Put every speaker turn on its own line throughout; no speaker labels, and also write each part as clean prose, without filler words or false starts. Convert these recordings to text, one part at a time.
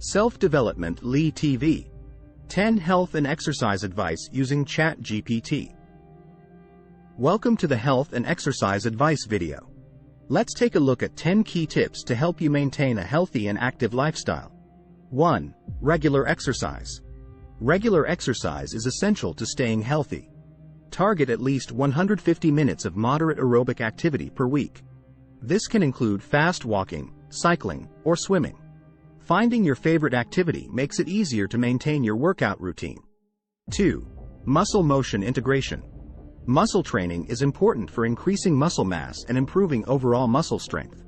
Self-Development Lee TV. 10 Health and Exercise Advice Using 챗GPT. Welcome to the Health and Exercise Advice video. Let's take a look at 10 key tips to help you maintain a healthy and active lifestyle. 1. Regular exercise. Regular exercise is essential to staying healthy. Target at least 150 minutes of moderate aerobic activity per week. This can include fast walking, cycling, or swimming. Finding your favorite activity makes it easier to maintain your workout routine. 2. Muscle motion integration. Muscle training is important for increasing muscle mass and improving overall muscle strength.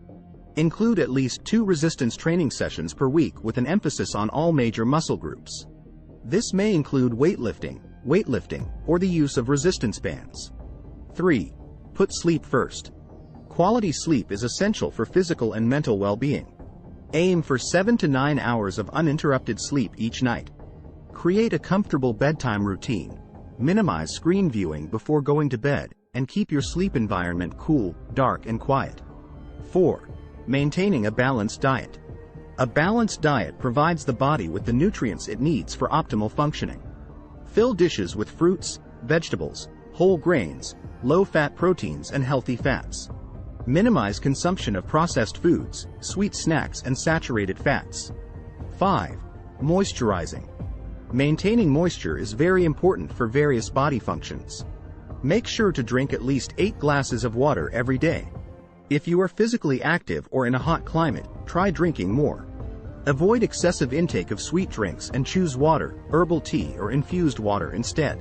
Include at least 2 resistance training sessions per week with an emphasis on all major muscle groups. This may include weightlifting, or the use of resistance bands. 3. Put sleep first. Quality sleep is essential for physical and mental well-being. Aim for 7 to 9 hours of uninterrupted sleep each night. Create a comfortable bedtime routine. Minimize screen viewing before going to bed, and keep your sleep environment cool, dark, and quiet. 4. Maintaining a balanced diet. A balanced diet provides the body with the nutrients it needs for optimal functioning. Fill dishes with fruits, vegetables, whole grains, low-fat proteins, and healthy fats. Minimize consumption of processed foods, sweet snacks, and saturated fats. 5. Moisturizing. Maintaining moisture is very important for various body functions. Make sure to drink at least 8 glasses of water every day. If you are physically active or in a hot climate, try drinking more. Avoid excessive intake of sweet drinks and choose water, herbal tea, or infused water instead.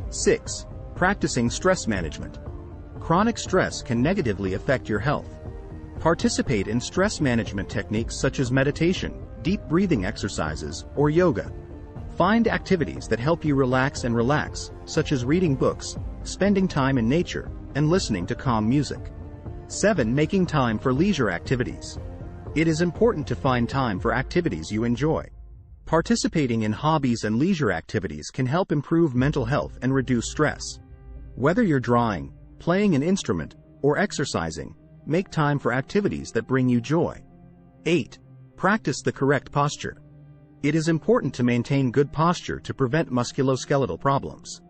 6. Practicing stress management. Chronic stress can negatively affect your health. Participate in stress management techniques such as meditation, deep breathing exercises, or yoga. Find activities that help you relax, such as reading books, spending time in nature, and listening to calm music. 7. Making time for leisure activities. It is important to find time for activities you enjoy. Participating in hobbies and leisure activities can help improve mental health and reduce stress. Whether you're drawing, playing an instrument, or exercising, make time for activities that bring you joy. 8. Practice the correct posture. It is important to maintain good posture to prevent musculoskeletal problems.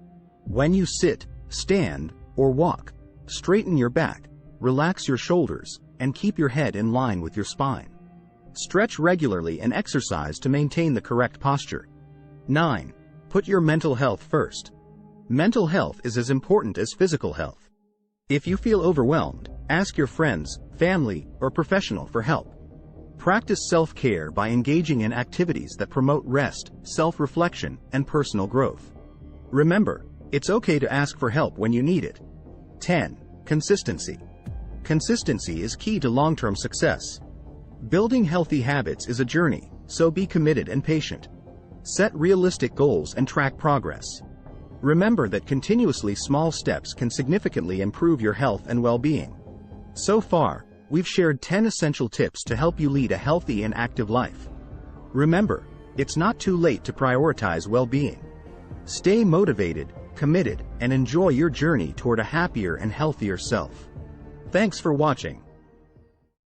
When you sit, stand, or walk, straighten your back, relax your shoulders, and keep your head in line with your spine. Stretch regularly and exercise to maintain the correct posture. 9. Put your mental health first. Mental health is as important as physical health. If you feel overwhelmed, ask your friends, family, or professional for help. Practice self-care by engaging in activities that promote rest, self-reflection, and personal growth. Remember, it's okay to ask for help when you need it. 10. Consistency. Consistency is key to long-term success. Building healthy habits is a journey, so be committed and patient. Set realistic goals and track progress. Remember that continuously small steps can significantly improve your health and well-being. So far, we've shared 10 essential tips to help you lead a healthy and active life. Remember, it's not too late to prioritize well-being. Stay motivated, committed, and enjoy your journey toward a happier and healthier self. Thanks for watching.